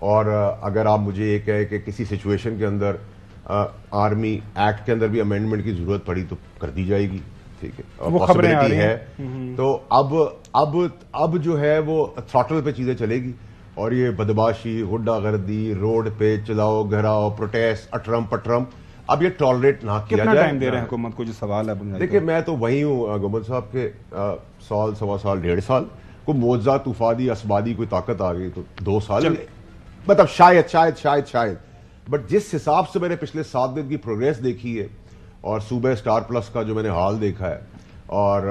اور اگر آپ مجھے یہ کہیں کہ کسی سچویشن کے اندر آرمی ایکٹ کے اندر بھی امینڈمنٹ کی ضرورت پڑی تو کر دی جائے گی، ٹھیک ہے، پاسبلٹی ہے. تو اب جو ہے وہ تھراٹل پہ چیزیں چلے گی، اور یہ بدماشی، غنڈہ گردی، روڈ پہ چلاؤ گھراؤ، پروٹیسٹ، اٹرم پٹرم، اب یہ ٹالریٹ نہ کیا جائے. کتنا ٹائم دے رہے ہیں حکومت کو؟ جو سوال ہے دیکھیں، میں تو وہی ہوں گومن صاحب کے سال، سوا سال، 1.5 سال، کوئی معجزہ طوفانی اسبادی کوئی طاقت آ گئی تو 2 سال، مطلب شاید. بٹ جس حساب سے میں نے پچھلے 7 دن کی پروگریس دیکھی ہے، اور صوبہ اسٹار پلس کا جو میں نے حال دیکھا ہے، اور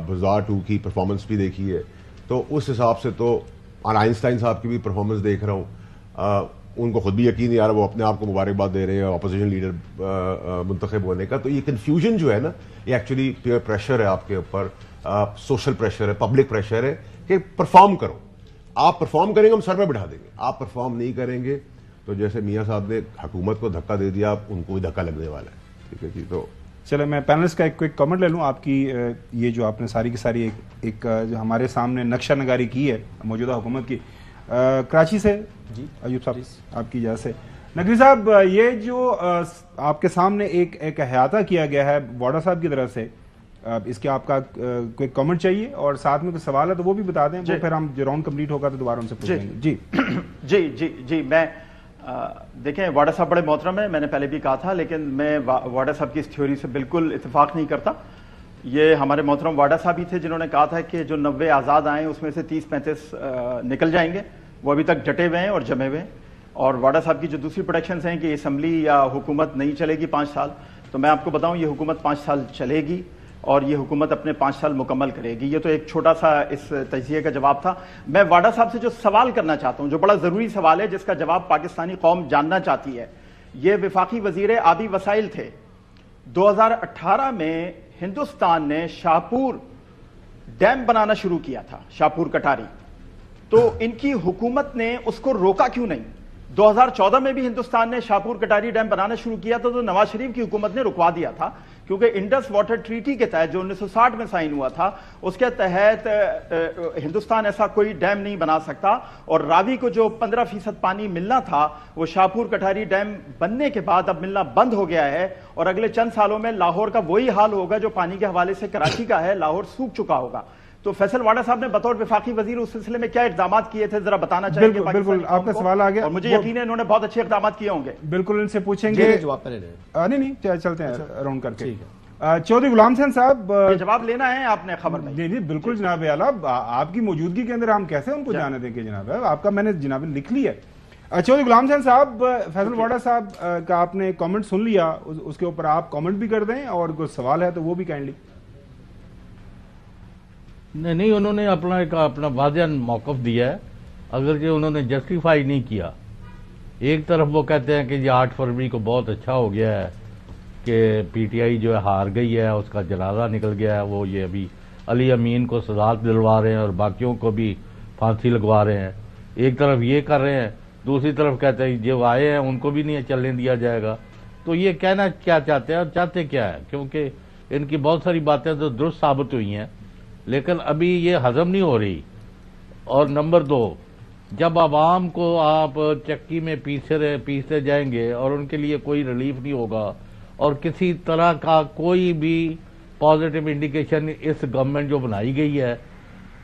بازار 2 کی پرفارمنس بھی دیکھی ہے، تو اس حساب سے تو، اور آئنسٹائن صاحب کی بھی پرفارمنس دیکھ رہا ہوں، ان کو خود بھی یقین نہیں آ رہا، وہ اپنے آپ کو مبارکباد دے رہے ہیں اپوزیشن لیڈر منتخب ہونے کا. تو یہ کنفیوژن جو ہے نا، یہ ایکچولی پیئر پریشر ہے آپ کے اوپر، سوشل پریشر ہے، پبلک پریشر ہے کہ پرفارم کرو. آپ پرفارم کریں گے ہم سر پہ بٹھا دیں گے، آپ پرفارم نہیں کریں گے تو جیسے میاں صاحب نے حکومت کو دھکا دے دیا، ان کو بھی دھکا لگنے والا ہے. ٹھیک ہے جی. تو چلے میں پینلسٹ کا ایک کوئک کامنٹ لے لوں. آپ کی یہ جو آپ نے ساری کی ساری ایک جو ہمارے سامنے نقشہ نگاری کی ہے موجودہ حکومت کی، کراچی سے جی ایوب صاحب آپ کی اجازت سے. نقوی صاحب، یہ جو آپ کے سامنے ایک احاطہ کیا گیا ہے واڈا صاحب کی طرف سے، اس کے آپ کا کوئی کامنٹ چاہیے، اور ساتھ میں کوئی سوال ہے تو وہ بھی بتا دیں، وہ پھر ہم جو راؤنڈ کمپلیٹ ہوگا تو دوبارہ ان سے پوچھیں گے. جی جی جی جی. میں دیکھیں، واڈا صاحب بڑے محترم ہیں، میں نے پہلے بھی کہا تھا، لیکن میں واڈا صاحب کی اس تھیوری سے بالکل اتفاق نہیں کرتا. یہ ہمارے محترم واڈا صاحب ہی تھے جنہوں نے کہا تھا کہ جو 90 آزاد آئیں اس میں سے 30-35 نکل جائیں گے. وہ ابھی تک ڈٹے ہوئے ہیں اور جمے ہوئے ہیں. اور واڈا صاحب کی جو دوسری پروڈکشنز ہیں کہ اسمبلی یا حکومت نہیں چلے گی 5 سال، تو میں آپ کو بتاؤں یہ حکومت 5 سال چلے گی، اور یہ حکومت اپنے 5 سال مکمل کرے گی. یہ تو ایک چھوٹا سا اس تجزیے کا جواب تھا. میں واڈا صاحب سے جو سوال کرنا چاہتا ہوں، جو بڑا ضروری سوال ہے جس کا جواب پاکستانی قوم جاننا چاہتی ہے، یہ وفاقی وزیر آبی وسائل تھے. 2018 میں ہندوستان نے شاہپور ڈیم بنانا شروع کیا تھا، شاہپور کٹاری. تو ان کی حکومت نے اس کو روکا کیوں نہیں؟ 2014 میں بھی ہندوستان نے شاہپور کٹاری ڈیم بنانا شروع کیا تھا تو نواز شریف کی حکومت نے رکوا دیا تھا، کیونکہ انڈس واٹر ٹریٹی کے تحت جو 1960 میں سائن ہوا تھا، اس کے تحت ہندوستان ایسا کوئی ڈیم نہیں بنا سکتا. اور راوی کو جو 15% پانی ملنا تھا، وہ شاہپور کٹاری ڈیم بننے کے بعد اب ملنا بند ہو گیا ہے. اور اگلے چند سالوں میں لاہور کا وہی حال ہوگا جو پانی کے حوالے سے کراچی کا ہے، لاہور سوکھ چکا ہوگا. تو فیصل واڈا صاحب نے بطور وفاقی وزیر اس سلسلے میں کیا اقدامات کیے تھے، ذرا بتانا چاہیں گے؟ بالکل آپ کا سوال آ گیا، اور مجھے یقین ہے انہوں نے بہت اچھے اقدامات کیے ہوں گے. بالکل ان سے پوچھیں گے. نہیں چلتے ہیں راؤنڈ کر کے. چودھری غلام حسین صاحب، جواب لینا ہے آپ نے خبر میں؟ نہیں بالکل جناب اعلیٰ، آپ کی موجودگی کے اندر ہم کیسے ان کو جانے دیں گے جناب؟ آپ کا میں نے جناب لکھ لی ہے. چودھری غلام حسین صاحب، فیصل واڈا صاحب کا آپ نے کامنٹ سن لیا، اس کے اوپر آپ کامنٹ بھی کر دیں، اور کوئی سوال ہے تو وہ بھی کائنڈلی. نہیں، انہوں نے اپنا واضح موقف دیا ہے، اگرچہ انہوں نے جسٹیفائی نہیں کیا. ایک طرف وہ کہتے ہیں کہ یہ 8 فروری کو بہت اچھا ہو گیا ہے کہ پی ٹی آئی جو ہے ہار گئی ہے، اس کا جنازہ نکل گیا ہے، وہ یہ ابھی علی امین کو سزا دلوا رہے ہیں اور باقیوں کو بھی پھانسی لگوا رہے ہیں. ایک طرف یہ کر رہے ہیں، دوسری طرف کہتے ہیں جو آئے ہیں ان کو بھی نہیں چلنے دیا جائے گا. تو یہ کہنا کیا چاہتے ہیں اور چاہتے کیا ہے؟ کیونکہ ان کی بہت ساری باتیں تو درست ثابت ہوئی ہیں، لیکن ابھی یہ ہضم نہیں ہو رہی. اور نمبر 2، جب عوام کو آپ چکی میں پیستے جائیں گے اور ان کے لیے کوئی ریلیف نہیں ہوگا، اور کسی طرح کا کوئی بھی پازیٹیو انڈیکیشن اس گورنمنٹ جو بنائی گئی ہے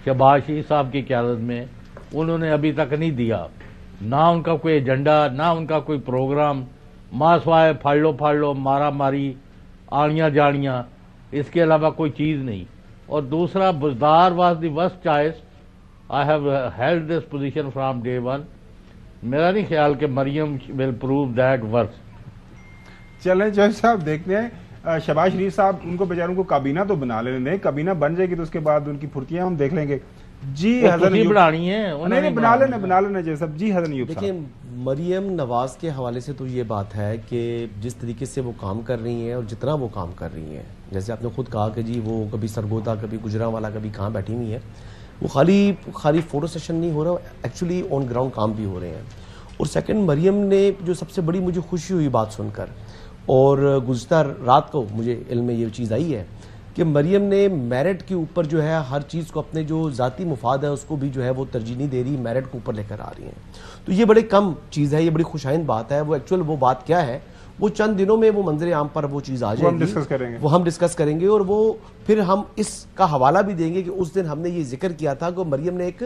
شہباز شریف صاحب کی قیادت میں، انہوں نے ابھی تک نہیں دیا. نہ ان کا کوئی ایجنڈا، نہ ان کا کوئی پروگرام، ماں سوائے پھاڑ لو مارا ماری آڑیاں جاڑیاں، اس کے علاوہ کوئی چیز نہیں. اور دوسرا، Buzdar was the worst choice. I have held this position from day 1. میرا نہیں خیال کہ مریم ول پروو دیٹ ورس. چلیں جج صاحب، دیکھتے ہیں. شہباز شریف صاحب، ان کو بیچاروں کو کابینہ تو بنا لینے دیں، کابینہ بن جائے گی تو اس کے بعد ان کی پھرتیاں ہم دیکھ لیں گے. جی حضرت بنانی ہے، نہیں بنا لینا جی صاحب. جی حضرت ایوب صاحب، دیکھیں مریم نواز کے حوالے سے تو یہ بات ہے کہ جس طریقے سے وہ کام کر رہی ہیں اور جتنا وہ کام کر رہی ہیں، جیسے آپ نے خود کہا کہ جی وہ کبھی سرگودا، کبھی گجرانوالا، کبھی کہاں بیٹھی ہوئی ہے، وہ خالی فوٹو سیشن نہیں ہو رہا، ایکچولی آن گراؤنڈ کام بھی ہو رہے ہیں. اور سیکنڈ، مریم نے جو سب سے بڑی مجھے خوشی ہوئی بات سن کر، اور گزشتہ رات کو مجھے علم میں یہ چیز آئی ہے کہ مریم نے میرٹ کے اوپر جو ہے ہر چیز کو اپنے جو ذاتی مفاد ہے اس کو بھی جو ہے وہ ترجیح نہیں دے رہی, میرٹ کو اوپر لے کر آ رہی ہیں. تو یہ بڑے کم چیز ہے, یہ بڑی خوشائند بات ہے. وہ ایکچوئل وہ بات کیا ہے وہ چند دنوں میں وہ منظر عام پر وہ چیز آ جائے گی, وہ ہم ڈسکس کریں گے, اور وہ پھر ہم اس کا حوالہ بھی دیں گے کہ اس دن ہم نے یہ ذکر کیا تھا کہ مریم نے ایک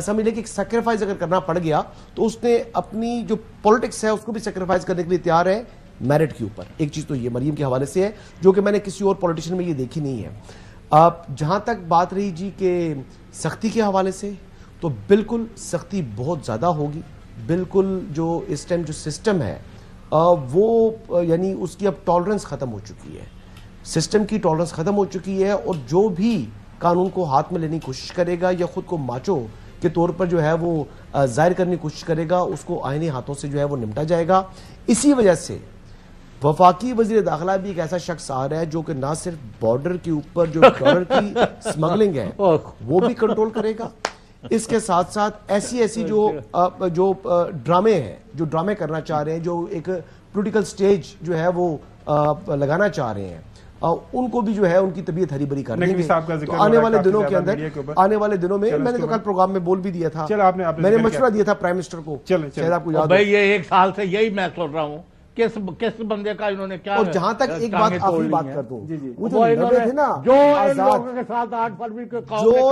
سمجھ لیں کہ ایک سیکریفائز اگر کرنا پڑ گیا تو اس نے اپنی جو پولیٹکس ہے اس کو بھی سیکریفائز کرنے کے لیے تیار ہے میرٹ کے اوپر. ایک چیز تو یہ مریم کے حوالے سے ہے جو کہ میں نے کسی اور پولیٹیشین میں یہ دیکھی نہیں ہے. جہاں تک بات رہی جی کہ سختی کے حوالے سے, تو بالکل سختی بہت زیادہ ہوگی. بالکل جو اس ٹائم جو سسٹم ہے وہ یعنی اس کی اب ٹالرنس ختم ہو چکی ہے, سسٹم کی ٹالرنس ختم ہو چکی ہے, اور جو بھی قانون کو ہاتھ میں لینے کی کوشش کرے گا یا خود کو ماچو کے طور پر جو ہے وہ ظاہر کرنے کی کوشش کرے گا, اس کو آئینی ہاتھوں سے جو ہے وہ نمٹا جائے گا. اسی وجہ سے وفاقی وزیر داخلہ بھی ایک ایسا شخص آ رہا ہے جو کہ نہ صرف بارڈر کے اوپر جو ڈالر کی سمگلنگ ہے وہ بھی کنٹرول کرے گا, اس کے ساتھ ساتھ ایسی جو ڈرامے ہیں, جو ڈرامے کرنا چاہ رہے ہیں, جو ایک پولیٹیکل سٹیج جو ہے وہ لگانا چاہ رہے ہیں, ان کو بھی جو ہے ان کی طبیعت ہری بری کر دیں گے. آنے والے دنوں کے اندر, آنے والے دنوں میں میں نے تو کل پروگرام میں بول بھی دیا تھا, میں نے مشورہ دیا تھا پرائم منسٹر کو, شاید آپ کو یاد ہے. یہ ایک سال سے یہی میں سن رہا ہوں کس بندے کا انہوں نے کیا. اور جہاں تک ایک بات آخری بات کر دوں, وہ جو نوے تھے نا جو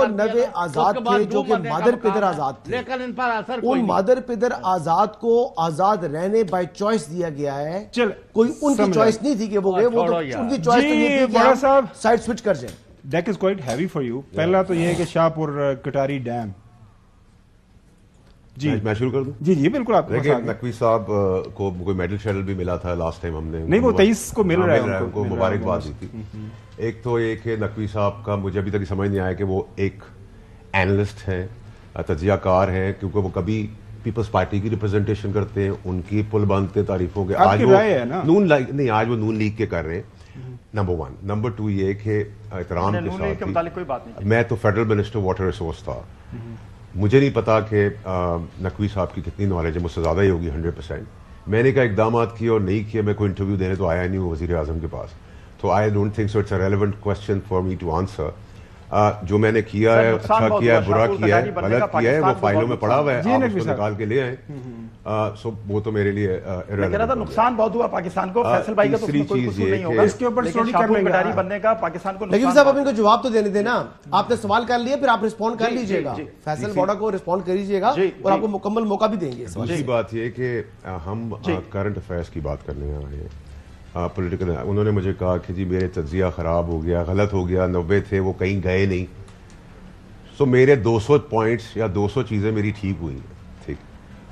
نوے آزاد تھے جو کہ مادر پدر آزاد تھے, ان مادر پدر آزاد کو آزاد رہنے بائی چوائس دیا گیا ہے. کوئی ان کی چوائس نہیں تھی کہ وہ گئے, وہ تو ان کی چوائس نہیں تھی کہ ہم سائڈ سوئچ کر جائیں. That is quite heavy for you. پہلا تو یہ ہے کہ شاہپور کٹاری ڈیم. جی میں شروع کر دوں. جی جی بالکل. آپ دیکھیں نقوی صاحب کو کوئی میڈل شیڈل بھی ملا تھا لاسٹ ٹائم, ہم نے نہیں وہ 23 کو مل رہا ہے, ان کو مبارکباد دی تھی. ایک تو یہ کہ نقوی صاحب کا مجھے ابھی تک سمجھ نہیں آیا کہ وہ ایک اینالسٹ ہیں, تجزیہ کار ہیں, کیونکہ وہ کبھی پیپلز پارٹی کی ریپرزنٹیشن کرتے ہیں, ان کی پل باندھتے تعریفوں کے. آج وہ نون نہیں, آج وہ نون لیگ کے کر رہے ہیں. نمبر 1. نمبر 2 یہ کہ احترام کے ساتھ میں تو فیڈرل منسٹر واٹر ریسورس تھا, مجھے نہیں پتا کہ نقوی صاحب کی کتنی نالج ہے, مجھ سے زیادہ ہی ہوگی 100%. میں نے کہا اقدامات کیے اور نہیں کیے, میں کوئی انٹرویو دینے تو آیا نہیں ہوں وزیر اعظم کے پاس, تو I don't think so it's a relevant question for me to answer. جو میں نے کیا ہے, اچھا کیا ہے, برا کیا ہے, غلط کیا ہے, وہ فائلوں میں پڑا ہوا ہے, آپ اس کو نکال کے لے آئیں. سو وہ تو میرے لیے نقصان بہت ہوا پاکستان کو. فیصل بھائی کا تیسری چیز یہ کہ اس کے اوپر سٹوری کرنے گڈاری بننے کا پاکستان کو. لیکن صاحب آپ ان کو جواب تو دینے دینا, آپ نے سوال کر لیا, پھر آپ رسپونڈ کر لیجئے گا, فیصل بوڑا کو رسپونڈ کر لیجئے گا, اور آپ کو مکمل موقع بھی دیں گے. دوسری بات یہ کہ ہم کرنٹ افیئرس کی بات کرنے آ رہے ہیں. پولیٹیکل انہوں نے مجھے کہا کہ جی میرے تجزیہ خراب ہو گیا, غلط ہو گیا, 90 تھے وہ کہیں گئے نہیں. سو میرے 200 پوائنٹس یا 200 چیزیں میری ٹھیک ہوئی ہیں, ٹھیک,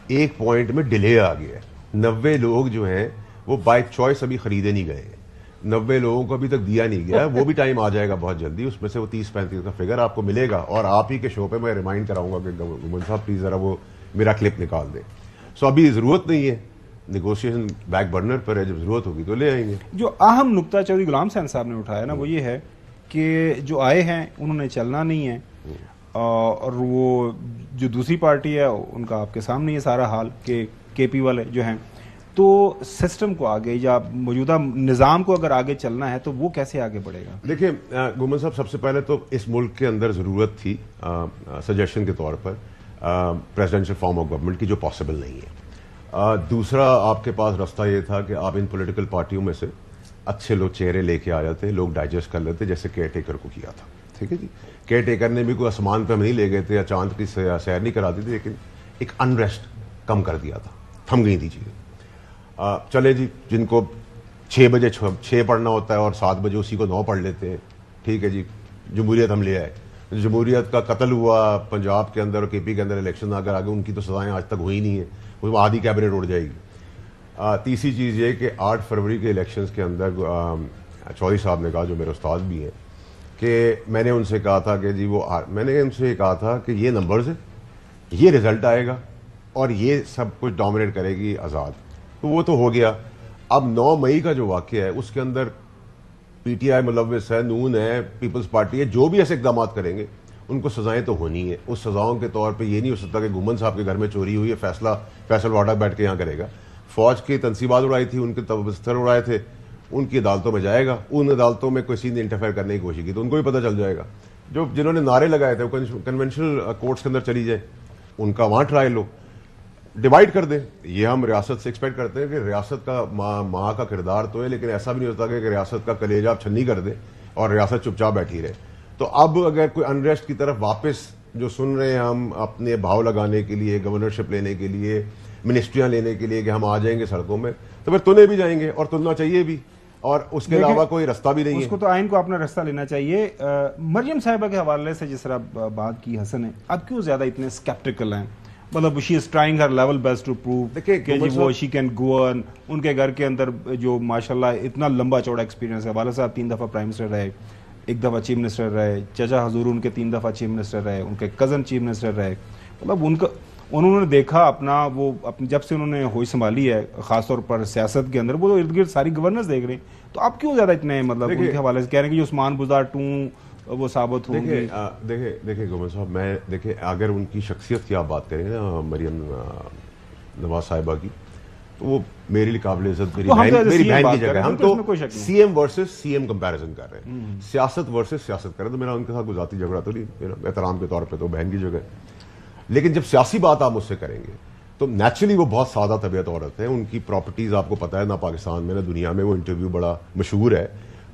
ایک پوائنٹ میں ڈیلے آ گیا ہے. 90 لوگ جو ہیں وہ بائی چوائس ابھی خریدے نہیں گئے ہیں, 90 لوگوں کو ابھی تک دیا نہیں گیا, وہ بھی ٹائم آ جائے گا بہت جلدی, اس میں سے وہ 30-35 کا فگر آپ کو ملے گا. اور آپ ہی کے شو پہ میں ریمائنڈ کراؤں گا کہ گومن صاحب پلیز ذرا وہ میرا کلپ نکال دیں. سو ابھی ضرورت نہیں ہے, نیگوشیشن بیک برنر پر ہے, جب ضرورت ہوگی تو لے آئیں گے. جو اہم نقطہ چودھری غلام حسین صاحب نے اٹھایا نا وہ یہ ہے کہ جو آئے ہیں انہوں نے چلنا نہیں ہے, اور وہ جو دوسری پارٹی ہے ان کا آپ کے سامنے یہ سارا حال کہ کے پی والے جو ہیں, تو سسٹم کو آگے یا موجودہ نظام کو اگر آگے چلنا ہے تو وہ کیسے آگے بڑھے گا؟ دیکھیں گومن صاحب, سب سے پہلے تو اس ملک کے اندر ضرورت تھی سجیشن کے طور پر پریزیڈنشل فارم آف گورنمنٹ کی, جو پاسبل نہیں ہے. دوسرا آپ کے پاس راستہ یہ تھا کہ آپ ان پولیٹیکل پارٹیوں میں سے اچھے لوگ چہرے لے کے آ جاتے, لوگ ڈائجسٹ کر لیتے, جیسے کیئر ٹیکر کو کیا تھا. ٹھیک ہے جی, کیئر ٹیکر نے بھی کوئی آسمان پہ ہم نہیں لے گئے تھے یا چاند کی سیر نہیں کراتی تھی, لیکن ایک انریسٹ کم کر دیا تھا, تھم گئی تھی چیزیں. چلے جی, جن کو 6 بجے 6 پڑھنا ہوتا ہے اور 7 بجے اسی کو 9 پڑھ لیتے ہیں, ٹھیک ہے جی. جمہوریت ہم لے آئے, جمہوریت کا قتل ہوا پنجاب کے اندر اور کے پی کے اندر, الیکشن اگر آگے, ان کی تو سزائیں آج تک ہوئی نہیں ہیں, وہ آدھی کیبنٹ اڑ جائے گی. تیسری چیز یہ کہ 8 فروری کے الیکشنز کے اندر چودھری صاحب نے کہا, جو میرے استاد بھی ہیں, کہ میں نے ان سے کہا تھا کہ جی میں نے ان سے یہ کہا تھا کہ یہ نمبرز ہیں, یہ رزلٹ آئے گا اور یہ سب کچھ ڈومینیٹ کرے گی آزاد. تو وہ تو ہو گیا. اب 9 مئی کا جو واقعہ ہے اس کے اندر پی ٹی آئی ملوث ہے, نون ہے, پیپلز پارٹی ہے, جو بھی ایسے اقدامات کریں گے ان کو سزائیں تو ہونی ہے. اس سزاؤں کے طور پہ یہ نہیں ہو سکتا کہ گومن صاحب کے گھر میں چوری ہوئی ہے, فیصلہ فیصل واڈا بیٹھ کے یہاں کرے گا. فوج کی تنصیبات اڑائی تھی, ان کے تبستر اڑائے تھے, ان کی عدالتوں میں جائے گا, ان عدالتوں میں کسی نے انٹرفیئر کرنے کی کوشش کی تو ان کو بھی پتہ چل جائے گا. جنہوں نے نعرے لگائے تھے وہ کنونشنل کورٹس کے اندر چلی جائے, ان کا وہاں ٹرائل ہو, ڈیوائڈ کر دیں. یہ ہم ریاست سے ایکسپیکٹ کرتے ہیں کہ ریاست کا ماں کا کردار تو ہے, لیکن ایسا بھی نہیں ہوتا کہ ریاست کا کلیجہ آپ چھنی کر دیں اور ریاست چپ چاپ بیٹھی رہے. تو اب اگر کوئی انریسٹ کی طرف واپس جو سن رہے ہیں ہم اپنے بھاؤ لگانے کے لیے, گورنرشپ لینے کے لیے, منسٹریاں لینے کے لیے کہ ہم آ جائیں گے سڑکوں میں, تو پھر تلنے بھی جائیں گے اور تلنا چاہیے بھی, اور اس کے علاوہ کوئی رستہ بھی نہیں ہے. اس کو تو آئین کو اپنا رستہ لینا چاہیے. مریم صاحبہ کے حوالے سے جس طرح بات کی حسن نے, اب کیوں زیادہ اتنے اسکیپٹیکل ہیں؟ مطلب she is trying her level best to prove کہ وہ شی کین گو آن. ان کے گھر کے اندر جو ماشاءاللہ اتنا لمبا چوڑا ایکسپیرینس ہے, والد صاحب 3 دفعہ پرائم منسٹر رہے, 1 دفعہ چیف منسٹر رہے, چچا حضور ان کے 3 دفعہ چیف منسٹر رہے, ان کے کزن چیف منسٹر رہے. مطلب انہوں نے دیکھا اپنا وہ جب سے انہوں نے ہوئی سنبھالی ہے, خاص طور پر سیاست کے اندر, وہ تو ارد گرد ساری گورننس دیکھ رہے ہیں. تو آپ کیوں زیادہ اتنے مطلب ان کے حوالے سے کہہ رہے ہیں کہ یہ عثمان بزدار 2 وہ ثابت ہوں گے؟ دیکھیں گومن صاحب, میں دیکھیں اگر ان کی شخصیت کی آپ بات کریں نا مریم نواز صاحبہ کی, تو وہ میرے لیے قابل عزت میری بہن کی جگہ ہے. ہم تو C M versus C M comparison کر رہے ہیں, سیاست ورسز سیاست کر رہے ہیں. تو میرا ان کے ساتھ کوئی ذاتی جھگڑا تو نہیں, احترام کے طور پہ تو بہن کی جگہ ہے. لیکن جب سیاسی بات آپ مجھ سے کریں گے تو نیچرلی وہ بہت سادہ طبیعت عورت ہے. ان کی پراپرٹیز آپ کو پتہ ہے, نہ پاکستان میں نہ دنیا میں. وہ انٹرویو بڑا مشہور ہے,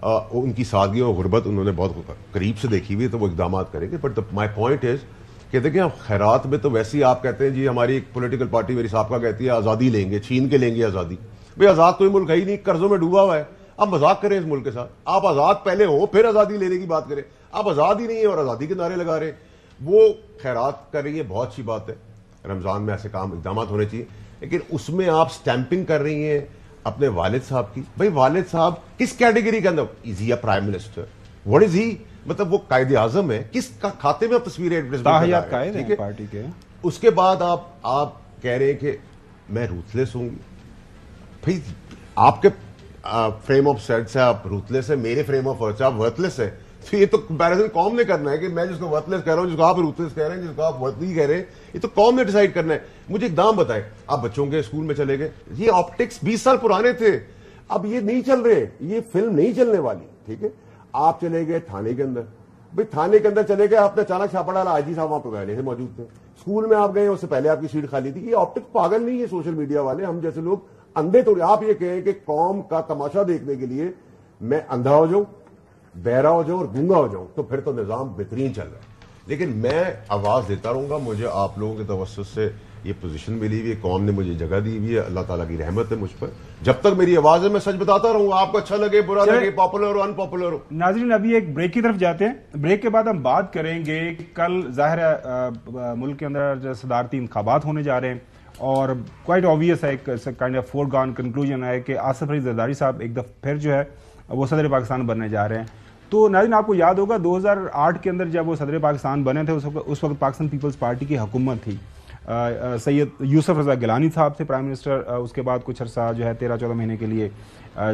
ان کی سادگی اور غربت انہوں نے بہت قریب سے دیکھی ہوئی ہے, تو وہ اقدامات کریں گے. بٹ مائی پوائنٹ از کہ دیکھیں خیرات میں تو ویسے ہی آپ کہتے ہیں جی ہماری ایک پولیٹیکل پارٹی میری صاحب کا کہتی ہے آزادی لیں گے, چھین کے لیں گے آزادی. بھئی آزاد کوئی ملک ہے ہی نہیں, قرضوں میں ڈوبا ہوا ہے. آپ مذاق کریں اس ملک کے ساتھ, آپ آزاد پہلے ہو پھر آزادی لینے کی بات کریں. آپ آزاد ہی نہیں ہیں اور آزادی کے نعرے لگا رہے ہیں. وہ خیرات کر رہی ہے, بہت اچھی بات ہے, رمضان میں ایسے کام اقدامات ہونے چاہیے. لیکن اس میں آپ سٹیمپنگ کر رہی ہیں اپنے والد صاحب کی. بھئی والد صاحب کس کیٹیگری کے اندر, از ہی اے پرائم منسٹر, واٹ از ہی, مطلب وہ قائد اعظم ہے, کس کا کھاتے میں تصویریں پارٹی کے. اس کے بعد آپ کہہ رہے ہیں کہ میں روتھلیس ہوں گی. بھئی آپ کے فریم آف سیٹ سے آپ روتھلیس ہے, میرے فریم آف سیٹ سے آپ ورتھلیس ہے. تو یہ تو کمپیریزن قوم نے کرنا ہے کہ میں جس کو ورتھلیس کہہ رہا ہوں, جس کو آپ روتھلیس کہہ رہے ہیں, جس کو آپ ورتھلی کہہ رہے ہیں, یہ تو قوم نے ڈیسائیڈ کرنا ہے. مجھے ایک دام بتائیں, آپ بچوں کے اسکول میں چلے گئے, یہ آپٹکس 20 سال پرانے تھے, اب یہ نہیں چل رہے, یہ فلم نہیں چلنے والی. ٹھیک ہے, آپ چلے گئے تھانے کے اندر, بھئی تھانے کے اندر چلے گئے, آپ نے اچانک چھاپا ڈالا, آئی جی صاحب وہاں پہ پہلے سے موجود تھے. اسکول میں آپ گئے, اس سے پہلے آپ کی سیٹ خالی تھی. یہ آپٹکس پاگل نہیں ہے سوشل میڈیا والے, ہم جیسے لوگ اندھے تو. آپ یہ کہیں کہ قوم کا تماشا دیکھنے کے لیے میں اندھا ہو جاؤں, بہرا ہو جاؤں اور گونگا ہو جاؤں تو پھر تو نظام بہترین چل رہا ہے. لیکن میں آواز دیتا رہوں گا, مجھے آپ لوگوں کے توسط سے یہ پوزیشن ملی ہوئی ہے, قوم نے مجھے جگہ دی ہوئی ہے, اللہ تعالیٰ کی رحمت ہے مجھ پر. جب تک میری آواز ہے میں سچ بتاتا رہوں گا, آپ کو اچھا لگے برا لگے, پاپولر ہو ان پاپولر ہو. ناظرین ابھی ایک بریک کی طرف جاتے ہیں, بریک کے بعد ہم بات کریں گے کہ کل ظاہر ہے ملک کے اندر صدارتی انتخابات ہونے جا رہے ہیں, اور کوائٹ آبویس ہے, ایک کائنڈ آف فور گان کنکلوژن ہے کہ آصف علی زرداری صاحب ایک دفعہ پھر جو ہے وہ صدر پاکستان بننے جا رہے ہیں. تو ناظرین آپ کو یاد ہوگا 2008 کے اندر جب وہ صدر پاکستان بنے تھے, اس وقت پاکستان پیپلز پارٹی کی حکومت تھی, سید یوسف رضا گیلانی صاحب تھے پرائم منسٹر. اس کے بعد کچھ عرصہ جو ہے 13-14 مہینے کے لیے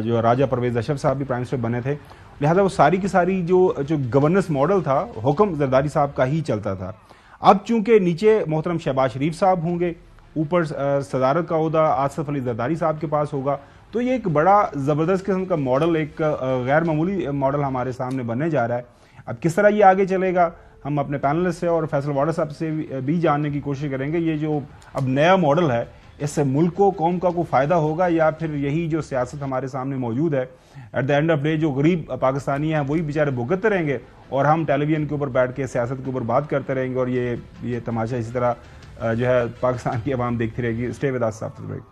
جو راجہ پرویز اشرف صاحب بھی پرائم منسٹر بنے تھے. لہٰذا وہ ساری کی ساری جو گورننس ماڈل تھا حکم زرداری صاحب کا ہی چلتا تھا. اب چونکہ نیچے محترم شہباز شریف صاحب ہوں گے, اوپر صدارت کا عہدہ آصف علی زرداری صاحب کے پاس ہوگا, تو یہ ایک بڑا زبردست قسم کا ماڈل, ایک غیر معمولی ماڈل ہمارے سامنے بننے جا رہا ہے. اب کس طرح یہ آگے چلے گا ہم اپنے پینلسٹ سے اور فیصل واڈر صاحب سے بھی جاننے کی کوشش کریں گے. یہ جو اب نیا ماڈل ہے اس سے ملک کو, قوم کا کوئی فائدہ ہوگا, یا پھر یہی جو سیاست ہمارے سامنے موجود ہے at the end of day جو غریب پاکستانی ہیں وہی بیچارے بھگتتے رہیں گے, اور ہم ٹیلی ویژن کے اوپر بیٹھ کے سیاست کے اوپر بات کرتے رہیں گے, اور یہ تماشا اسی طرح جو ہے پاکستان کی عوام دیکھتی رہے گی. Stay with us after break.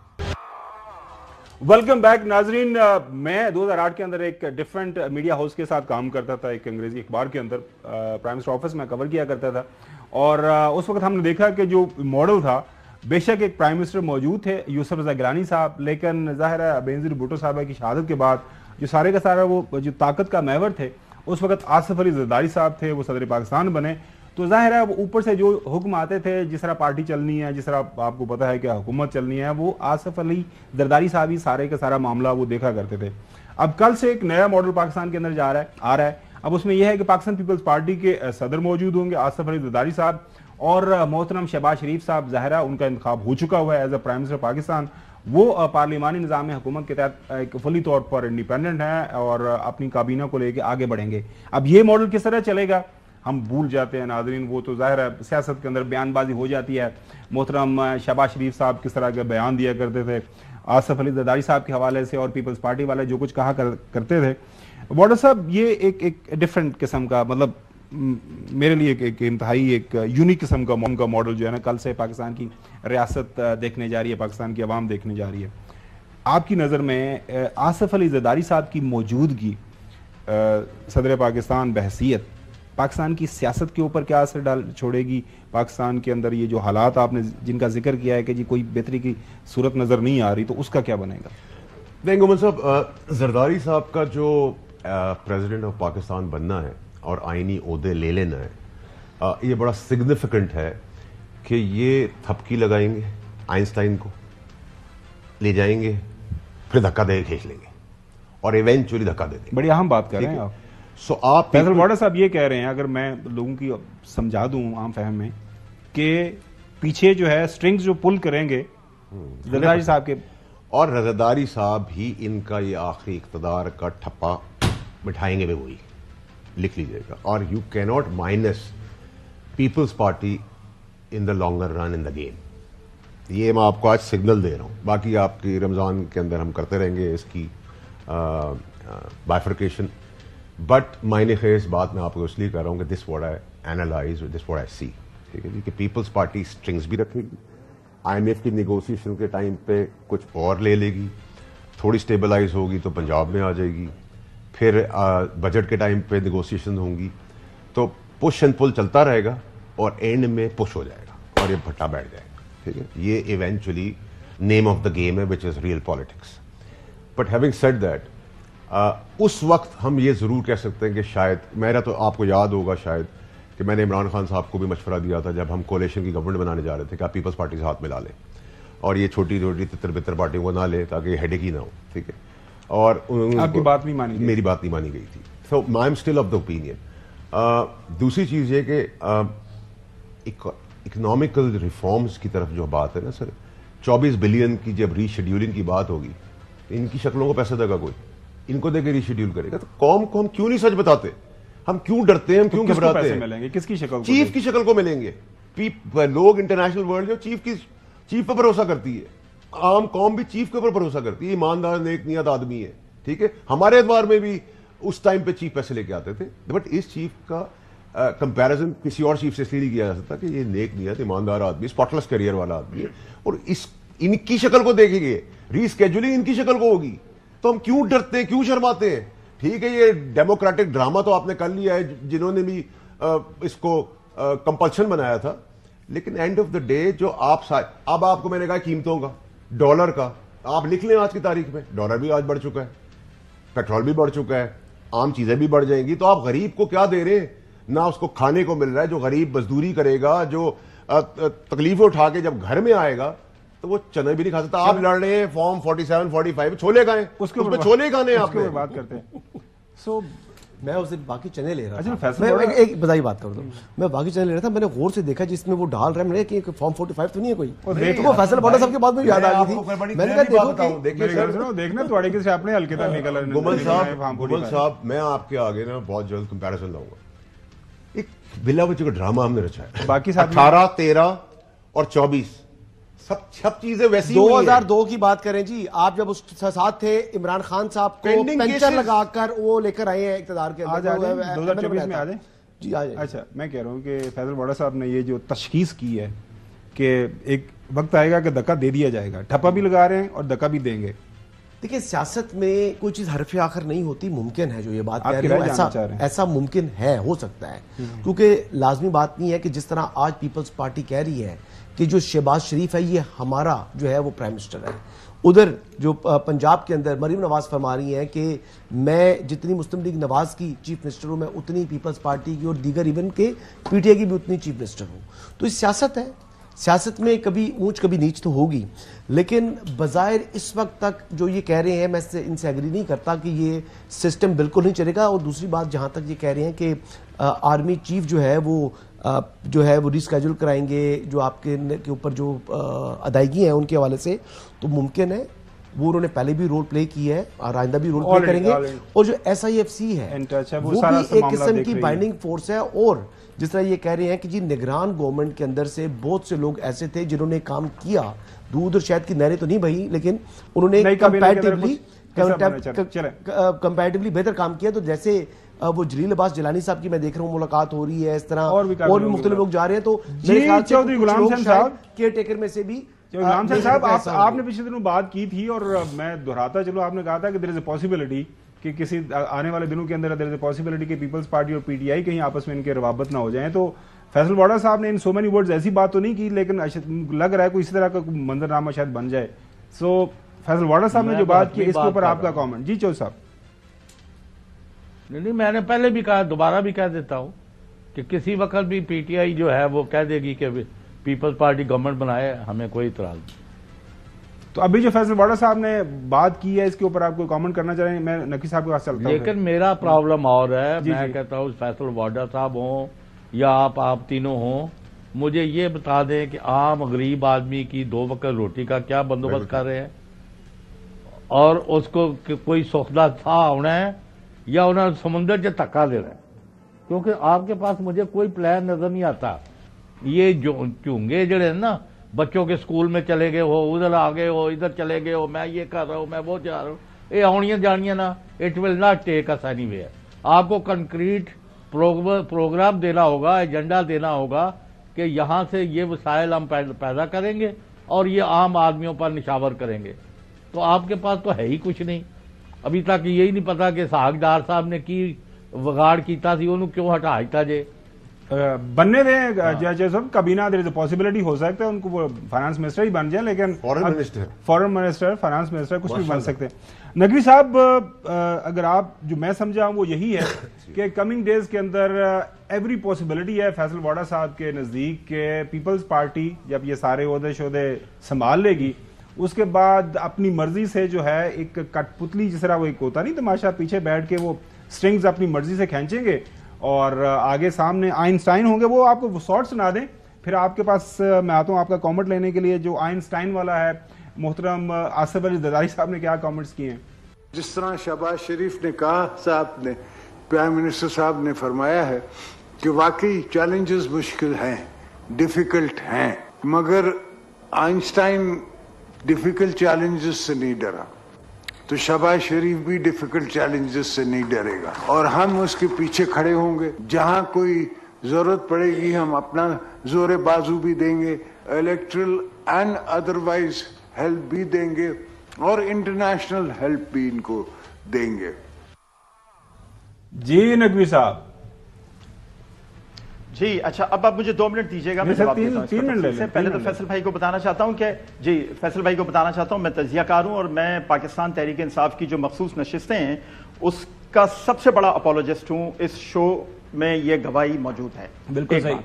Welcome back ناظرین. میں 2008 کے اندر ایک ڈیفرنٹ میڈیا ہاؤس کے ساتھ کام کرتا تھا, ایک انگریزی اخبار کے اندر, پرائم منسٹر آفس میں کور کیا کرتا تھا, اور اس وقت ہم نے دیکھا کہ جو ماڈل تھا, بے شک ایک پرائم منسٹر موجود تھے یوسف رضا گیلانی صاحب, لیکن ظاہر ہے بینظیر بھٹو صاحبہ کی شہادت کے بعد جو سارے کا سارا وہ جو طاقت کا محور تھے اس وقت آصف علی زرداری صاحب تھے, وہ صدر پاکستان بنے. تو ظاہر ہے وہ اوپر سے جو حکم آتے تھے, جس طرح پارٹی چلنی ہے, جس طرح آپ کو پتا ہے کہ حکومت چلنی ہے, وہ آصف علی زرداری صاحب ہی سارے کا سارا معاملہ وہ دیکھا کرتے تھے. اب کل سے ایک نیا ماڈل پاکستان کے اندر آ رہا ہے. اب اس میں یہ ہے کہ پاکستان پیپلز پارٹی کے صدر موجود ہوں گے آصف علی زرداری صاحب, اور محترم شہباز شریف صاحب, ظاہر ہے ان کا انتخاب ہو چکا ہوا ہے as a prime minister Pakistan, وہ پارلیمانی نظام حکومت کے تحت ایک فلی طور پر انڈیپینڈنٹ ہیں اور اپنی کابینہ کو لے کے آگے بڑھیں گے. اب یہ ماڈل کس طرح چلے گا ہم بھول جاتے ہیں ناظرین, وہ تو ظاہر ہے سیاست کے اندر بیان بازی ہو جاتی ہے. محترم شہباز شریف صاحب کس طرح کے بیان دیا کرتے تھے, آصف علی زرداری صاحب کے حوالے سے اور پیپلز پارٹی والے جو کچھ کہا کرتے تھے. واڈر صاحب یہ ایک ڈیفرنٹ قسم کا, مطلب میرے لیے ایک انتہائی ایک یونیک قسم کا ماڈل جو ہے نا کل سے پاکستان کی ریاست دیکھنے جا رہی ہے, پاکستان کی عوام دیکھنے جا رہی ہے. آپ کی نظر میں آصف علی زرداری صاحب کی موجودگی صدر پاکستان بحیثیت پاکستان کی سیاست کے اوپر کیا اثر چھوڑے گی؟ پاکستان کے اندر یہ جو حالات آپ نے جن کا ذکر کیا ہے کہ جی کوئی بہتری کی صورت نظر نہیں آ رہی, تو اس کا کیا بنے گا؟ دیکھیں گومن صاحب, زرداری صاحب کا جو پریزیڈنٹ آف پاکستان بننا ہے اور آئینی عہدے لے لینا ہے, یہ بڑا سگنیفیکنٹ ہے کہ یہ تھپکی لگائیں گے, آئنسٹائن کو لے جائیں گے, پھر دھکا دے کھینچ لیں گے اور ایونچولی دھکا دے دیں گے. بڑی اہم بات کر رہے ہیں آپ. سو آپ فیصل واڈر صاحب یہ کہہ رہے ہیں, اگر میں لوگوں کی سمجھا دوں عام فہم میں, کہ پیچھے جو ہے سٹرنگز جو پل کریں گے زرداری صاحب کے, اور زرداری صاحب ہی ان کا یہ آخری اقتدار کا ٹھپا بٹھائیں گے بھی وہی, لکھ لیجئے گا. اور یو کی not minus Peoples Party in the longer run in the game. یہ میں آپ کو آج سگنل دے رہا ہوں. باقی آپ کی رمضان کے اندر ہم کرتے رہیں گے اس کی بائفرکیشن, بٹ معنی خیز بات میں آپ کو اس لیے کر رہا ہوں کہ this what I analyse, this what I see, ٹھیک ہے جی, کہ پیپلز پارٹی سٹرنگز بھی رکھے گی, آئی ایم ایف کی نیگوسیشن کے ٹائم پہ کچھ اور لے لے گی, تھوڑی سٹیبلائز ہوگی تو پنجاب میں آ جائے گی, پھر بجٹ کے ٹائم پہ نیگوسیشن ہوں گی, تو پش اینڈ پل چلتا رہے گا اور اینڈ میں پش ہو جائے گا اور یہ بھٹا بیٹھ جائے گا. ٹھیک ہے, یہ eventually name of the game ہے which is real politics. But having said that, اس وقت ہم یہ ضرور کہہ سکتے ہیں کہ شاید, میرا تو آپ کو یاد ہوگا شاید کہ میں نے عمران خان صاحب کو بھی مشورہ دیا تھا جب ہم کولیشن کی گورنمنٹ بنانے جا رہے تھے کہ آپ پیپلز پارٹی سے ہاتھ ملا لیں اور یہ چھوٹی چھوٹی تتر بتر پارٹیوں کو نہ لیں تاکہ یہ ہیڈیک ہی نہ ہو. ٹھیک ہے, اور آپ کی بات نہیں مانی گئی, میری بات نہیں مانی گئی تھی. So I am still of the opinion. دوسری چیز یہ کہ اکنامیکل ریفارمز کی طرف جو بات ہے نا سر, 24 بلین کی جب ری شیڈیولنگ کی بات ہوگی, ان کی شکلوں کو پیسہ دے گا کوئی, ان کو دے کے ری شیڈیول کرے گا, تو قوم کو ہم کیوں نہیں سچ بتاتے, ہم کیوں ڈرتے ہیں, ہم کیوں گھبراتے ہیں؟ کس کی شکل؟ چیف کی شکل کو ملیں گے. لوگ انٹرنیشنل ورلڈ جو چیف پہ بھروسہ کرتی ہے, عام قوم بھی چیف کے اوپر بھروسہ کرتی ہے, ایماندار نیک نیت آدمی ہے. ٹھیک ہے, ہمارے اعتبار میں بھی اس ٹائم پہ چیف پیسے لے کے آتے تھے, بٹ اس چیف کا کمپیرزن کسی اور چیف سے اس لیے نہیں کیا جا سکتا کہ یہ نیک نیت ایماندار آدمی, اسپاٹلس کیریئر والا آدمی ہے, اور ان کی شکل کو دیکھیں گے, ری اسکیجولنگ ان کی شکل کو ہوگی, تو ہم کیوں ڈرتے ہیں, کیوں شرماتے ہیں؟ ٹھیک ہے, یہ ڈیموکریٹک ڈرامہ تو آپ نے کر لیا ہے جنہوں نے بھی اس کو کمپلشن بنایا تھا, لیکن اینڈ آف دا ڈے جو اب آپ کو میں نے کہا قیمتوں کا, ڈالر کا, آپ لکھ لیں آج کی تاریخ میں ڈالر بھی آج بڑھ چکا ہے, پیٹرول بھی بڑھ چکا ہے, عام چیزیں بھی بڑھ جائیں گی, تو آپ غریب کو کیا دے رہے ہیں؟ نہ اس کو کھانے کو مل رہا ہے. جو غریب مزدوری کرے گا, جو تکلیفیں اٹھا کے جب گھر میں آئے گا, تو وہ چنے بھی نہیں کھا سکتا. آپ لڑ رہے ہیں فارم 47 45 چھولے کھائیں, اس پہ چھولے کھانے آپ کے بات کرتے ہیں. سو میں اسے باقی چنے لے رہا تھا, میں ایک بتائی بات کر دوں, میں باقی چنے لے رہا تھا, میں نے غور سے دیکھا جس میں وہ ڈال رہا ہے, میں نے کہ فارم 45 تو نہیں ہے کوئی, تو وہ فیصل واڈر صاحب کے بعد میں یاد آ گئی تھی. میں نے کہا دیکھنا تھوڑی کسی اپنے ہلکے تک نکل. گومن صاحب, میں آپ کے آگے نا بہت جلد کمپیریزن لاؤں گا. ایک بلا بچے کا ڈرامہ ہم نے رچا ہے, باقی 18 13 اور 24 سب چیزیں ویسی 2002 کی بات کریں جی, آپ جب اس ساتھ تھے, عمران خان صاحب کو پینچر لگا کر وہ لے کر آئے ہیں اقتدار کے اندر, 2024 میں آ جائیں جی آ جائیں. اچھا, میں کہہ رہا ہوں کہ فیصل واڈر صاحب نے یہ جو تشخیص کی ہے کہ ایک وقت آئے گا کہ دھکا دے دیا جائے گا, ٹھپا بھی لگا رہے ہیں اور دھکا بھی دیں گے. دیکھیں, سیاست میں کوئی چیز حرف آخر نہیں ہوتی, ممکن ہے جو یہ بات کہہ رہے ہیں, ایسا ممکن ہے, ہو سکتا ہے, کیونکہ لازمی بات نہیں ہے کہ جس طرح آج پیپلز پارٹی کہہ رہی ہے کہ جو شہباز شریف ہے یہ ہمارا جو ہے وہ پرائم منسٹر ہے, ادھر جو پنجاب کے اندر مریم نواز فرما رہی ہیں کہ میں جتنی مسلم لیگ نواز کی چیف منسٹر ہوں, میں اتنی پیپلز پارٹی کی اور دیگر ایون کے پی ٹی آئی کی بھی اتنی چیف منسٹر ہوں. تو یہ سیاست ہے, سیاست میں کبھی اونچ کبھی نیچ تو ہوگی، لیکن بظاہر اس وقت تک جو یہ کہہ رہے ہیں میں ان سے ایگری نہیں کرتا کہ یہ سسٹم بالکل نہیں چلے گا. اور دوسری بات جہاں تک یہ کہہ رہے ہیں کہ آرمی چیف جو ہے وہ ریسکیجول کرائیں گے جو آپ کے اوپر جو ادائیگی ہیں ان کے حوالے سے، تو ممکن ہے وہ انہوں نے پہلے بھی رول پلے کی ہے اور آئندہ بھی رول پلے کریں گے. اور جو SIFC ہے وہ بھی ایک قسم کی بائنڈنگ فورس ہے. اور جس طرح یہ کہہ رہے ہیں کہ جی نگران گورنمنٹ کے اندر سے بہت سے لوگ ایسے تھے جنہوں نے کام کیا، دودھ اور شہد کی نہریں تو نہیں بہی، لیکن انہوں نے کمپیریٹیولی بہتر کام کیا. تو جیسے وہ جلیل عباس جیلانی صاحب کی میں دیکھ رہا ہوں ملاقات ہو رہی ہے، اس طرح اور بھی مختلف لوگ جا رہے ہیں. تو چودھری غلام حسین صاحب کیئر ٹیکر میں سے بھی غلام حسین صاحب آپ نے پچھلے دنوں بات کی تھی اور میں دہراتا چلو، آپ نے کہا تھا کہ دیر از اے پاسبلٹی کہ کسی آنے والے دنوں کے اندر دیر از اے پاسبلٹی کہ پیپلز پارٹی اور PTI کہیں آپس میں ان کے روابط نہ ہو جائیں. تو فیصل واڈا صاحب نے ان سو مینی ورڈز ایسی بات تو نہیں کی، لیکن لگ رہا ہے کوئی اسی طرح کا منظرنامہ شاید بن جائے. سو فیصل واڈا صاحب نے جو بات کی اس کے اوپر آپ کا کامنٹ. جی چودھری صاحب. نہیں، میں نے پہلے بھی کہا، دوبارہ بھی کہہ دیتا ہوں کہ کسی وقت بھی PTI جو ہے وہ کہہ دے گی کہ پیپلز پارٹی گورنمنٹ بنائے، ہمیں کوئی اعتراض نہیں. تو ابھی جو فیصل واڈا صاحب نے بات کی ہے اس کے اوپر آپ کوئی کامنٹ کرنا چاہیں؟ میں نقوی صاحب کے پاس چلتا ہوں. لیکن میرا پرابلم اور ہے، میں کہتا ہوں فیصل واڈا صاحب ہوں یا آپ تینوں ہوں، مجھے یہ بتا دیں کہ عام غریب آدمی کی 2 وقت روٹی کا کیا بندوبست کر رہے ہیں، اور اس کو کوئی سوکھدہ تھا ہونا ہے یا انہوں نے سمندر سے دھکا دے رہا ہے. کیونکہ آپ کے پاس مجھے کوئی پلان نظر نہیں آتا. یہ جو چونگے جڑے ہیں نا، بچوں کے سکول میں چلے گئے ہو، ادھر آگے ہو، ادھر چلے گئے ہو، میں یہ کر رہا ہوں، میں وہ جا رہا ہوں، یہ آنیاں جانیاں نا، it will not take us anywhere. آپ کو کنکریٹ پروگرام دینا ہوگا، ایجنڈا دینا ہوگا کہ یہاں سے یہ وسائل ہم پیدا کریں گے اور یہ عام آدمیوں پر نشاور کریں گے. تو آپ کے پاس تو ہے ہی کچھ نہیں. ابھی تک یہی نہیں پتا کہ سہاگ ڈار صاحب نے کی وگاڑ کیتا سی، انہوں کیوں ہٹا دیتا جے. بننے دیں جج صاحب، کابینہ دیر از اے پاسبلٹی ہو سکتا ہے ان کو وہ فائنانس منسٹر ہی بن جائیں، لیکن فورن منسٹر فائنانس منسٹر کچھ بھی بن سکتے ہیں. نقوی صاحب اگر آپ جو میں سمجھا ہوں وہ یہی ہے کہ کمنگ ڈیز کے اندر ایوری پاسبلٹی ہے فیصل واڈا صاحب کے نزدیک کہ پیپلز پارٹی جب یہ سارے عہدے شہدے سنبھال لے گی اس کے بعد اپنی مرضی سے جو ہے ایک کٹ پتلی جس طرح وہ ایک ہوتا نہیں تماشا، پیچھے بیٹھ کے وہ سٹرنگز اپنی مرضی سے کھینچیں گے اور آگے سامنے آئنسٹائن ہوں گے. وہ آپ کو شارٹ سنا دیں، پھر آپ کے پاس میں آتا ہوں آپ کا کامنٹ لینے کے لیے. جو آئنسٹائن والا ہے محترم آصف علی زرداری صاحب نے کیا کامنٹس کیے ہیں. جس طرح شہباز شریف نے کہا، صاحب نے پرائم منسٹر صاحب نے فرمایا ہے کہ واقعی چیلنجز مشکل ہیں، ڈیفیکلٹ ہیں، مگر آئنسٹائن ڈیفیکلٹ چیلنجز سے نہیں ڈرا، تو شہباز شریف بھی ڈیفیکلٹ چیلنجز سے نہیں ڈرے گا اور ہم اس کے پیچھے کھڑے ہوں گے. جہاں کوئی ضرورت پڑے گی ہم اپنا زور بازو بھی دیں گے، الیکٹرل اینڈ ادروائز ہیلپ بھی دیں گے اور انٹرنیشنل ہیلپ بھی ان کو دیں گے. جی نقوی صاحب. جی اچھا، اب آپ مجھے 2 منٹ دیجیے گا، میں جواب دیتا ہوں. 3 منٹ لے لیں. پہلے تو فیصل بھائی کو بتانا چاہتا ہوں کہ میں تجزیہ کار ہوں اور میں پاکستان تحریک انصاف کی جو مخصوص نشستیں ہیں اس کا سب سے بڑا اپولوجسٹ ہوں. اس شو میں یہ گواہی موجود ہے. بالکل صحیح.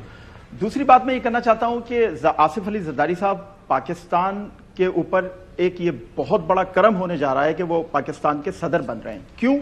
دوسری بات میں یہ کرنا چاہتا ہوں کہ آصف علی زرداری صاحب پاکستان کے اوپر ایک یہ بہت بڑا کرم ہونے جا رہا ہے کہ وہ پاکستان کے صدر بن رہے ہیں. کیوں؟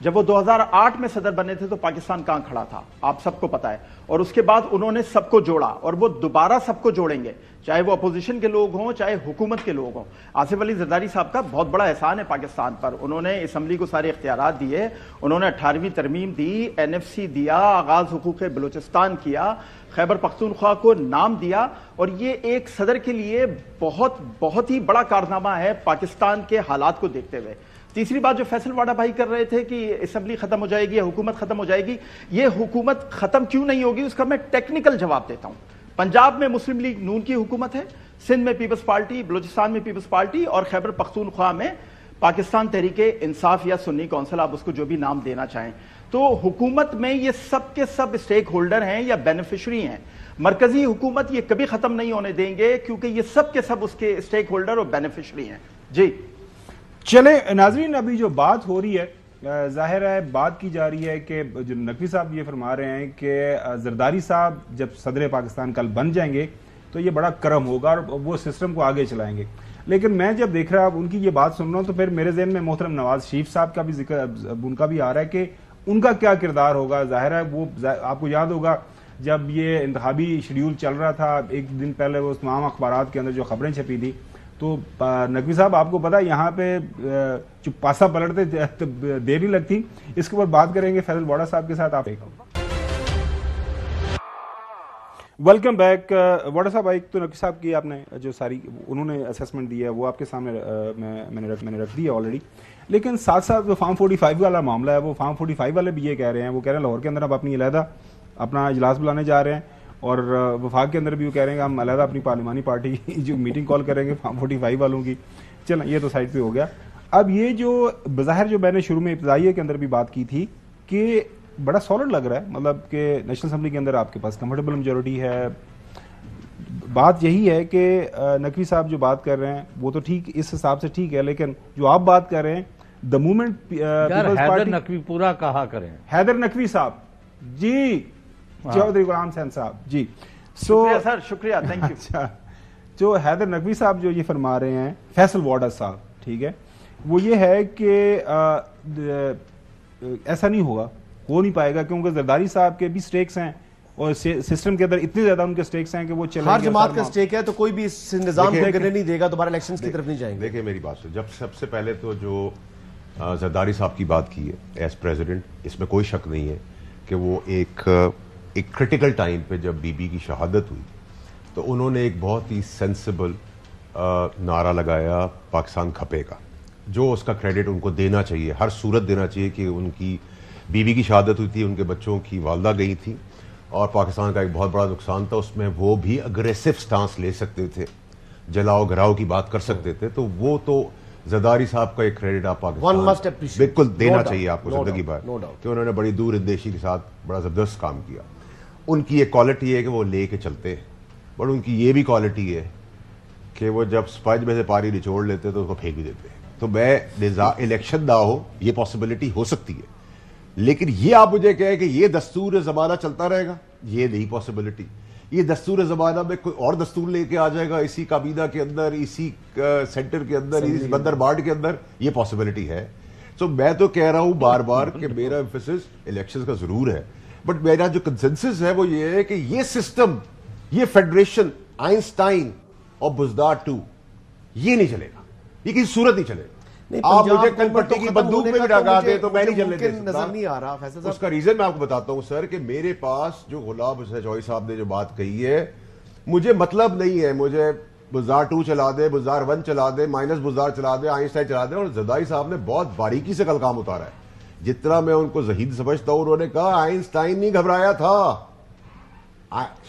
جب وہ 2008 میں صدر بنے تھے تو پاکستان کہاں کھڑا تھا آپ سب کو پتا ہے، اور اس کے بعد انہوں نے سب کو جوڑا اور وہ دوبارہ سب کو جوڑیں گے، چاہے وہ اپوزیشن کے لوگ ہوں چاہے حکومت کے لوگ ہوں. آصف علی زرداری صاحب کا بہت بڑا احسان ہے پاکستان پر. انہوں نے اسمبلی کو سارے اختیارات دیے، انہوں نے 18ویں ترمیم دی، NFC دیا، آغاز حقوق بلوچستان کیا، خیبر پختونخوا کو نام دیا، اور یہ ایک صدر کے لیے بہت ہی بڑا کارنامہ ہے پاکستان کے حالات کو دیکھتے ہوئے. تیسری بات جو فیصل واڈا بھائی کر رہے تھے کہ اسمبلی ختم ہو جائے گی یا حکومت ختم ہو جائے گی، یہ حکومت ختم کیوں نہیں ہوگی اس کا میں ٹیکنیکل جواب دیتا ہوں. پنجاب میں مسلم لیگ نون کی حکومت ہے، سندھ میں پیپلز پارٹی، بلوچستان میں پیپلز پارٹی، اور خیبر پختونخوا میں پاکستان تحریک انصاف یا سنی کونسل، آپ اس کو جو بھی نام دینا چاہیں. تو حکومت میں یہ سب کے سب اسٹیک ہولڈر ہیں یا بینیفیشری ہیں. مرکزی حکومت یہ کبھی ختم نہیں ہونے دیں گے کیونکہ یہ سب کے سب اس کے اسٹیک ہولڈر اور بینیفیشری ہیں. جی چلے ناظرین، ابھی جو بات ہو رہی ہے ظاہر ہے بات کی جا رہی ہے کہ جو نقوی صاحب یہ فرما رہے ہیں کہ زرداری صاحب جب صدر پاکستان کل بن جائیں گے تو یہ بڑا کرم ہوگا اور وہ سسٹم کو آگے چلائیں گے. لیکن میں جب دیکھ رہا ہوں ان کی یہ بات سن رہا ہوں تو پھر میرے ذہن میں محترم نواز شریف صاحب کا بھی ذکر ان کا بھی آ رہا ہے کہ ان کا کیا کردار ہوگا. ظاہر ہے وہ آپ کو یاد ہوگا جب یہ انتخابی شیڈیول چل رہا تھا ایک دن پہلے وہ تمام اخبارات کے اندر جو خبریں چھپی تھی تو نقوی صاحب آپ کو پتا یہاں پہ جو پاسا پلٹتے دیر نہیں لگتی. اس کے اوپر بات کریں گے فیصل واڈا صاحب کے ساتھ. آپ ویلکم بیک واڈا صاحب. ایک تو نقوی صاحب کی آپ نے جو ساری انہوں نے اسیسمنٹ دی ہے وہ آپ کے سامنے میں نے رکھ دی ہے آلریڈی. لیکن ساتھ ساتھ جو فارم 45 والا معاملہ ہے وہ فارم 45 والے بھی یہ کہہ رہے ہیں, وہ کہہ رہے ہیں لاہور کے اندر اب اپنی علیحدہ اپنا اجلاس بلانے جا رہے ہیں اور وفاق کے اندر بھی وہ کہہ رہے ہیں کہ ہم علیحدہ اپنی پارلیمانی پارٹی جو میٹنگ کال کریں گے فارم 45 والوں کی. چلیں یہ تو سائڈ پہ ہو گیا. اب یہ جو بظاہر جو میں نے شروع میں ابتدائیے کے اندر بھی بات کی تھی کہ بڑا سالڈ لگ رہا ہے, مطلب کہ نیشنل اسمبلی کے اندر آپ کے پاس کمفرٹیبل میجورٹی ہے. بات یہی ہے کہ نقوی صاحب جو بات کر رہے ہیں وہ تو ٹھیک اس حساب سے ٹھیک ہے, لیکن جو آپ بات کر رہے ہیں دا موومنٹ حیدر نقوی پورا کہا کریں. حیدر نقوی صاحب جی, چودھری غلام حسین صاحب جی, سر شکریہ, تھینک یو. اچھا, جو حیدر نقوی صاحب جو یہ فرما رہے ہیں فیصل واڈا صاحب, ٹھیک ہے, وہ یہ ہے کہ ایسا نہیں ہوگا, ہو نہیں پائے گا کیونکہ زرداری صاحب کے بھی سٹیکس ہیں اور سسٹم کے اندر اتنے زیادہ ان کے سٹیکس ہیں کہ وہ چلیں گے. ہر جماعت کا سٹیک ہے تو کوئی بھی اس نظام کو گرنے نہیں دے گا, دوبارہ الیکشنز کی طرف نہیں جائیں گے. دیکھیں میری بات سے, جب سب سے پہلے تو جو زرداری صاحب کی بات کی ہے ایز پریزیڈنٹ, اس میں کوئی شک نہیں ہے کہ وہ ایک کرٹیکل ٹائم پہ جب بی بی کی شہادت ہوئی تو انہوں نے ایک بہت ہی سینسیبل نعرہ لگایا پاکستان کھپے گا, جو اس کا کریڈٹ ان کو دینا چاہیے, ہر صورت دینا چاہیے کہ ان کی بی بی کی شہادت ہوئی تھی, ان کے بچوں کی والدہ گئی تھی اور پاکستان کا ایک بہت بڑا نقصان تھا, اس میں وہ بھی اگریسو سٹانس لے سکتے تھے, جلاؤ گھراؤ کی بات کر سکتے تھے, تو وہ تو زرداری صاحب کا ایک کریڈٹ آپ پاکستان بالکل دینا چاہیے آپ کو زندگی بھر کہ انہوں نے بڑی دور اندیشی کے ساتھ بڑا زبردست کام کیا. ان کی ایک کوالٹی ہے کہ وہ لے کے چلتے ہیں, بٹ ان کی یہ بھی کوالٹی ہے کہ وہ جب سپنج میں سے پانی نچوڑ لیتے تو اس کو پھینک بھی دیتے ہیں. تو میں الیکشن نہ ہو یہ پاسبلٹی ہو سکتی ہے, لیکن یہ آپ مجھے کہیں کہ یہ دستور زمانہ چلتا رہے گا, یہ نہیں پاسبلٹی. یہ دستور زمانہ میں کوئی اور دستور لے کے آ جائے گا اسی کابینہ کے اندر, اسی سینٹر کے اندر, اسی بندر بارڈ کے اندر, یہ پاسبلٹی ہے. سو میں تو کہہ رہا ہوں بار بار کہ میرا ایمفیسس الیکشن کا ضرور ہے, بٹ میرا جو کنسنسس ہے وہ یہ ہے کہ یہ سسٹم, یہ فیڈریشن آئنسٹائن اور بزدار 2 یہ نہیں چلے گا, یہ کسی صورت نہیں چلے گا. آپ مجھے کل پٹی کی بندوق میں بھی لگا دے تو میں نہیں چلنے دے سکتا. نظر نہیں آ رہا فیصل صاحب. اس کا ریزن میں آپ کو بتاتا ہوں سر, کہ میرے پاس جو غلام حسین چوہدری صاحب نے جو بات کہی ہے, مجھے مطلب نہیں ہے مجھے بزدار 2 چلا دے, بزدار 1 چلا دے, مائنس بزدار چلا دے, آئنسٹائن چلا دے. اور زرداری صاحب نے بہت باریکی سے کل کام اتارا ہے. جتنا میں ان کو زہید سمجھتا ہوں, انہوں نے کہا آئنسٹائن نہیں گھبرایا تھا,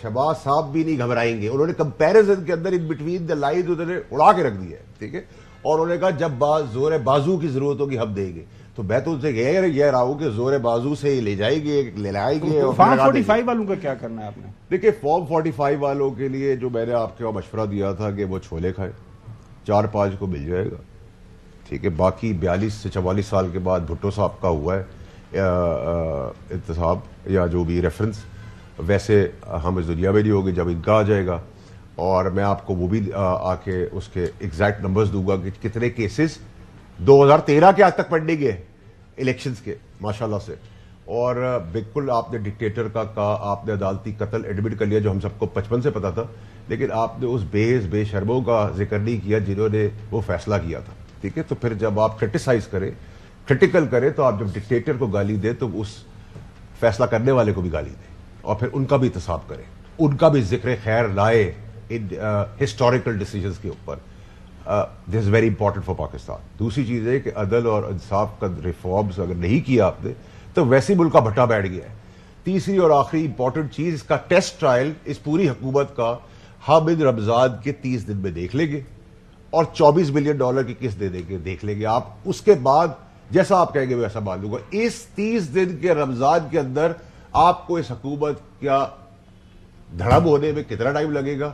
شہباز صاحب بھی نہیں گھبرائیں گے. انہوں نے کمپیریزن کے اندر ان بٹوین دا لائنز انہوں نے اڑا کے رکھ دی ہے, ٹھیک ہے. اور انہوں نے کہا جب زور بازو کی ضرورت ہوگی ہم دیں گے. تو میں تو ان سے کہہ رہا ہوں کہ زور بازو سے لے جائیں گے, لے لائیں گے. فارم 45 والوں کا کیا کرنا ہے آپ نے؟ دیکھیں فارم 45 والوں کے لیے جو میں نے آپ کے مشورہ دیا تھا کہ وہ چھولے کھائے, 4-5 کو مل جائے گا, ٹھیک ہے. باقی 42 سے 44 سال کے بعد بھٹو صاحب کا ہوا ہے انتصاب یا جو بھی ریفرنس, ویسے ہم اس دنیا میں نہیں ہوگی جب ان کا آ جائے گا. اور میں آپ کو وہ بھی آ کے اس کے ایگزیکٹ نمبرز دوں گا کہ کتنے کیسز 2013 کے آج تک پینڈنگ ہے الیکشنز کے ماشاءاللہ سے. اور بالکل آپ نے ڈکٹیٹر کا کہا, آپ نے عدالتی قتل ایڈمٹ کر لیا جو ہم سب کو 55 سے پتا تھا, لیکن آپ نے اس بے شرموں کا ذکر نہیں کیا جنہوں نے وہ فیصلہ کیا تھا, ٹھیک ہے. تو پھر جب آپ کرٹیسائز کریں, کرٹیکل کریں, تو آپ جب ڈکٹیٹر کو گالی دیں تو اس فیصلہ کرنے والے کو بھی گالی دیں اور پھر ان کا بھی احتساب کریں, ان کا بھی ذکر خیر لائے ہسٹوریکل ڈیسیجنز کے اوپر. This is very important for Pakistan. دوسری چیز ہے کہ عدل اور انصاف کا ریفارمز اگر نہیں کیا آپ نے تو ویسے ملک کا بھٹا بیٹھ گیا ہے. تیسری اور آخری امپورٹنٹ چیز, اس کا ٹیسٹ ٹرائل اس پوری حکومت کا ہم ان رمضان کے 30 دن میں دیکھ لیں گے اور $24 بلین کی قسط دے دیں گے, دیکھ لیں گے آپ. اس کے بعد جیسا آپ کہیں گے ویسا مان لوں گا. اس 30 دن کے رمضان کے اندر آپ کو اس حکومت کا دھڑم ہونے میں کتنا ٹائم لگے گا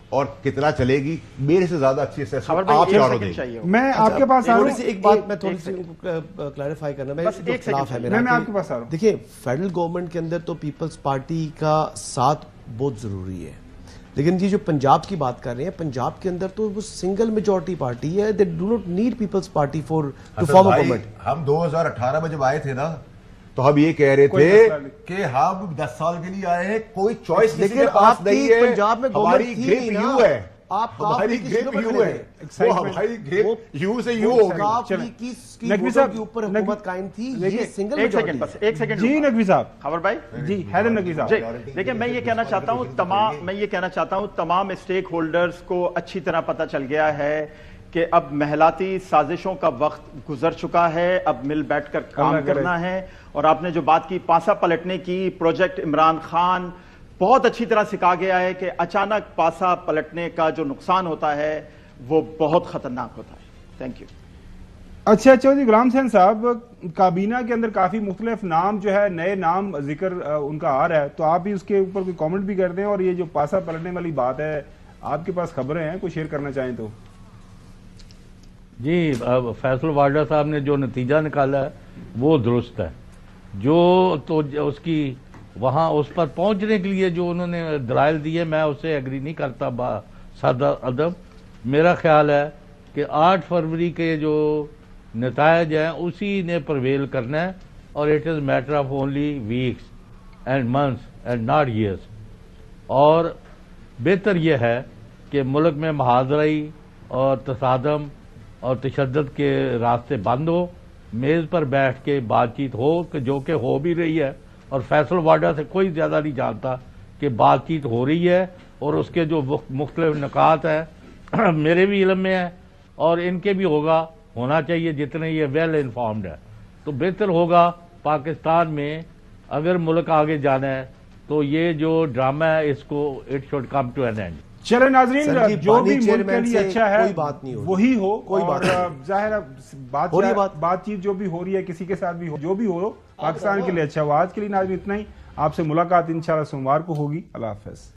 اور کتنا چلے گی, میرے سے زیادہ اچھی آپ چاروں دیں گے. میں آپ کے پاس ایک بات میں تھوڑی سی کلیریفائی کرنا, میں خلاف ہے میرا. میں آپ کے پاس آ رہا ہوں. دیکھیں فیڈرل گورنمنٹ کے اندر تو پیپلز پارٹی کا ساتھ بہت ضروری ہے, لیکن یہ جو پنجاب کی بات کر رہے ہیں، پنجاب کے اندر تو وہ سنگل میجورٹی پارٹی ہے. They do not need Peoples Party for to form a government. ہم 2018 میں جب آئے تھے نا تو ہم یہ کہہ رہے تھے کہ ہم 10 سال کے لیے آئے ہیں, کوئی چوائس کسی کے پاس نہیں ہے. پنجاب میں ہماری گریپ یو ہے, ہماری گریپ یو ہے, وہ ہماری گریپ یو سے یو ہوگی. نقوی صاحب کے اوپر حکومت قائم تھی, یہ سنگل ایک سیکنڈ جی نقوی صاحب, خبر بھائی جی حیدر نقوی صاحب, جی دیکھیں میں یہ کہنا چاہتا ہوں تمام اسٹیک ہولڈرز کو اچھی طرح پتہ چل گیا ہے کہ اب محلاتی سازشوں کا وقت گزر چکا ہے, اب مل بیٹھ کر کام کرنا ہے. اور آپ نے جو بات کی پاسا پلٹنے کی, پروجیکٹ عمران خان بہت اچھی طرح سکھا گیا ہے کہ اچانک پاسا پلٹنے کا جو نقصان ہوتا ہے وہ بہت خطرناک ہوتا ہے. Thank you. اچھا جی غلام حسین صاحب, کابینہ کے اندر کافی مختلف نام جو ہے, نئے نام ذکر ان کا آ رہا ہے, تو آپ بھی اس کے اوپر کوئی کامنٹ بھی کر دیں. اور یہ جو پاسا پلٹنے والی بات ہے, آپ کے پاس خبریں ہیں, کوئی شیئر کرنا چاہیں تو. جی فیصل واڈا صاحب نے جو نتیجہ نکالا ہے وہ درست ہے. جو تو اس کی وہاں اس پر پہنچنے کے لیے جو انہوں نے دلائل دیے, میں اسے ایگری نہیں کرتا سادہ ادب. میرا خیال ہے کہ 8 فروری کے جو نتائج ہیں اسی نے پرویل کرنا ہے, اور it is matter of only weeks and months and not years. اور بہتر یہ ہے کہ ملک میں محاذرائی اور تصادم اور تشدد کے راستے بند ہو, میز پر بیٹھ کے بات چیت ہو, کہ جو کہ ہو بھی رہی ہے. اور فیصل واڈا سے کوئی زیادہ نہیں جانتا کہ بات چیت ہو رہی ہے, اور اس کے جو مختلف نکات ہیں میرے بھی علم میں ہے اور ان کے بھی ہونا چاہیے, جتنے یہ ویل انفارمڈ ہے. تو بہتر ہوگا پاکستان میں اگر ملک آگے جانا ہے تو یہ جو ڈرامہ ہے اس کو it should come to an end. چلے ناظرین, جو بھی ملک کے لیے اچھا ہے وہی ہو, اور ظاہر بات چیت جو بھی ہو رہی ہے کسی کے ساتھ بھی ہو, جو بھی ہو پاکستان کے لیے اچھا ہو. آج کے لیے ناظرین اتنا ہی, آپ سے ملاقات انشاءاللہ سوموار کو ہوگی. اللہ حافظ.